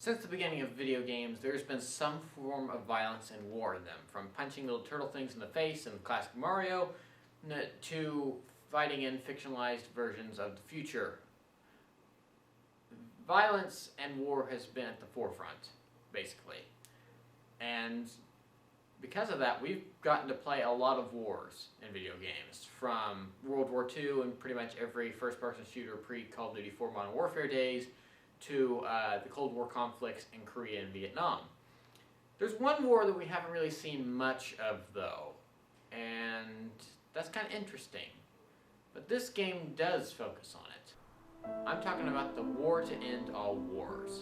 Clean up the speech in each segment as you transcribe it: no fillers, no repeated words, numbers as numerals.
Since the beginning of video games, there's been some form of violence and war in them, from punching little turtle things in the face in classic Mario, to fighting in fictionalized versions of the future. Violence and war has been at the forefront, basically. And because of that, we've gotten to play a lot of wars in video games, from World War II and pretty much every first-person shooter pre-Call of Duty 4 Modern Warfare days, to the Cold War conflicts in Korea and Vietnam. There's one war that we haven't really seen much of, though, and that's kind of interesting. But this game does focus on it. I'm talking about the war to end all wars.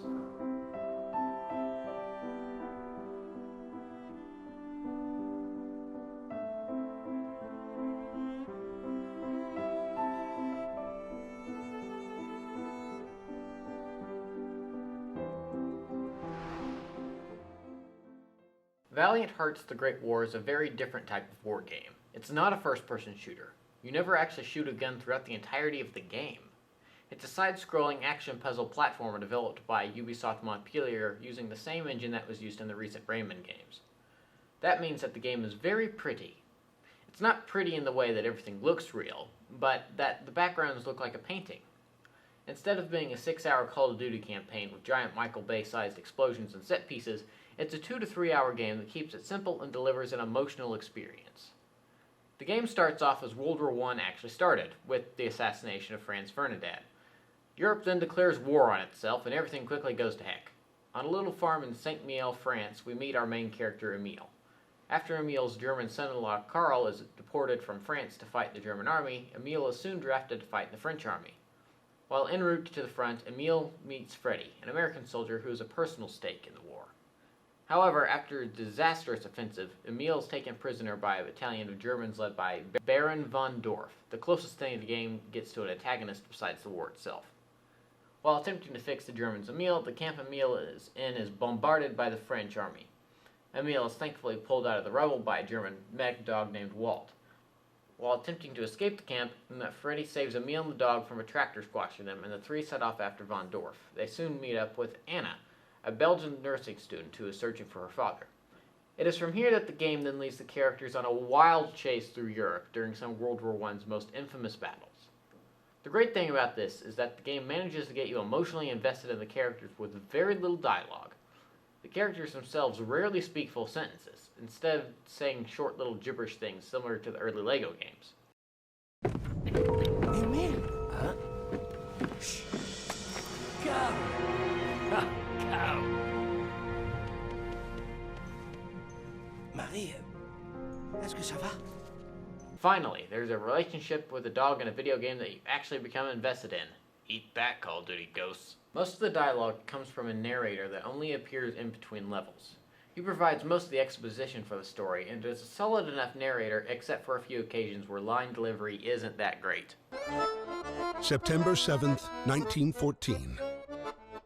Valiant Hearts: The Great War is a very different type of war game. It's not a first-person shooter. You never actually shoot a gun throughout the entirety of the game. It's a side-scrolling action puzzle platformer developed by Ubisoft Montpellier using the same engine that was used in the recent Rayman games. That means that the game is very pretty. It's not pretty in the way that everything looks real, but that the backgrounds look like a painting. Instead of being a 6-hour Call of Duty campaign with giant Michael Bay-sized explosions and set pieces, it's a 2 to 3 hour game that keeps it simple and delivers an emotional experience. The game starts off as World War I actually started, with the assassination of Franz Ferdinand. Europe then declares war on itself, and everything quickly goes to heck. On a little farm in Saint-Mihiel, France, we meet our main character, Emile. After Emile's German son-in-law Karl is deported from France to fight the German army, Emile is soon drafted to fight the French army. While en route to the front, Emile meets Freddy, an American soldier who has a personal stake in the war. However, after a disastrous offensive, Emile is taken prisoner by a battalion of Germans led by Baron von Dorf, the closest thing the game gets to an antagonist besides the war itself. While attempting to fix the Germans' Emile, the camp Emile is in is bombarded by the French army. Emile is thankfully pulled out of the rubble by a German medic dog named Walt. While attempting to escape the camp, Freddy saves Emile and the dog from a tractor squashing them, and the three set off after von Dorf. They soon meet up with Anna, a Belgian nursing student who is searching for her father. It is from here that the game then leads the characters on a wild chase through Europe during some of World War I's most infamous battles. The great thing about this is that the game manages to get you emotionally invested in the characters with very little dialogue. The characters themselves rarely speak full sentences, instead of saying short little gibberish things similar to the early LEGO games. Emile? Huh? Shh. Go! Go! Marie, est-ce que ça va? Finally, there's a relationship with a dog in a video game that you actually become invested in. Eat that, Call of Duty ghosts. Most of the dialogue comes from a narrator that only appears in between levels. He provides most of the exposition for the story, and is a solid enough narrator except for a few occasions where line delivery isn't that great. September 7th, 1914.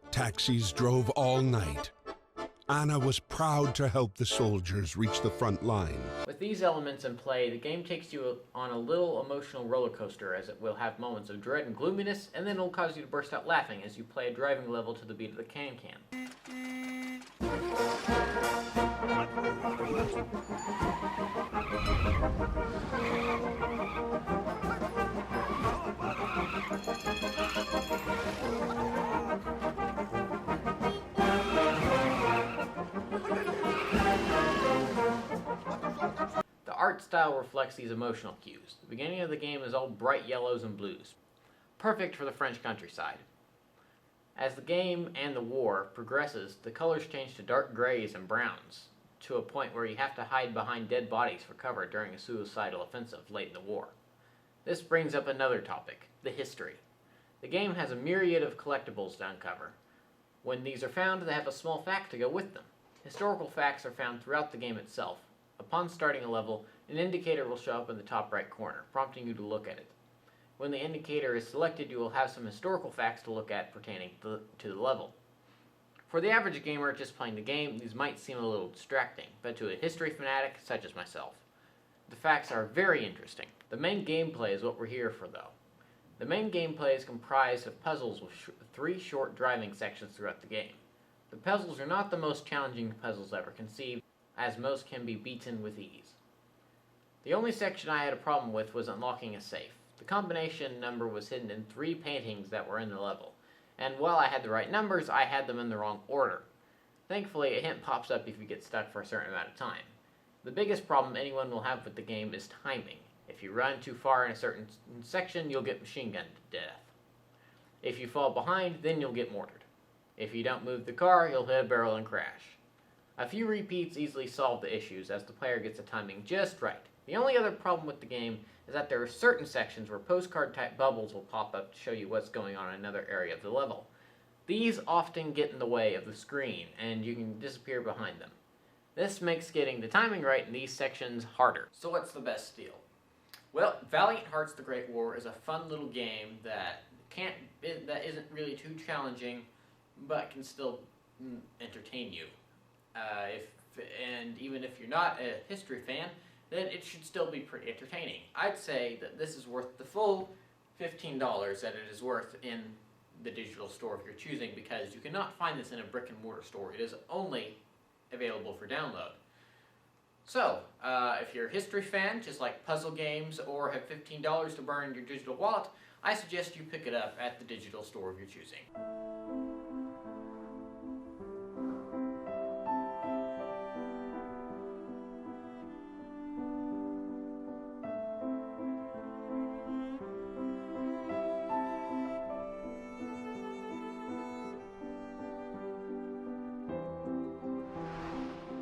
Taxis drove all night. Anna was proud to help the soldiers reach the front line. With these elements in play, the game takes you on a little emotional roller coaster, as it will have moments of dread and gloominess, and then it'll cause you to burst out laughing as you play a driving level to the beat of the can-can. The art style reflects these emotional cues. The beginning of the game is all bright yellows and blues, perfect for the French countryside. As the game and the war progresses, the colors change to dark grays and browns, to a point where you have to hide behind dead bodies for cover during a suicidal offensive late in the war. This brings up another topic, the history. The game has a myriad of collectibles to uncover. When these are found, they have a small fact to go with them. Historical facts are found throughout the game itself. Upon starting a level, an indicator will show up in the top right corner, prompting you to look at it. When the indicator is selected, you will have some historical facts to look at pertaining to the level. For the average gamer just playing the game, these might seem a little distracting, but to a history fanatic such as myself, the facts are very interesting. The main gameplay is what we're here for, though. The main gameplay is comprised of puzzles with 3 short driving sections throughout the game. The puzzles are not the most challenging puzzles ever conceived, as most can be beaten with ease. The only section I had a problem with was unlocking a safe. The combination number was hidden in 3 paintings that were in the level, and while I had the right numbers, I had them in the wrong order. Thankfully, a hint pops up if you get stuck for a certain amount of time. The biggest problem anyone will have with the game is timing. If you run too far in a certain section, you'll get machine gunned to death. If you fall behind, then you'll get mortared. If you don't move the car, you'll hit a barrel and crash. A few repeats easily solve the issues as the player gets the timing just right. The only other problem with the game is that there are certain sections where postcard type bubbles will pop up to show you what's going on in another area of the level. These often get in the way of the screen and you can disappear behind them. This makes getting the timing right in these sections harder. So what's the best deal? Well, Valiant Hearts the Great War is a fun little game that isn't really too challenging, but can still entertain you. And even if you're not a history fan, then it should still be pretty entertaining. I'd say that this is worth the full $15 that it is worth in the digital store if you're choosing, because you cannot find this in a brick and mortar store. It is only available for download. So, if you're a history fan, just like puzzle games, or have $15 to burn in your digital wallet, I suggest you pick it up at the digital store of your choosing.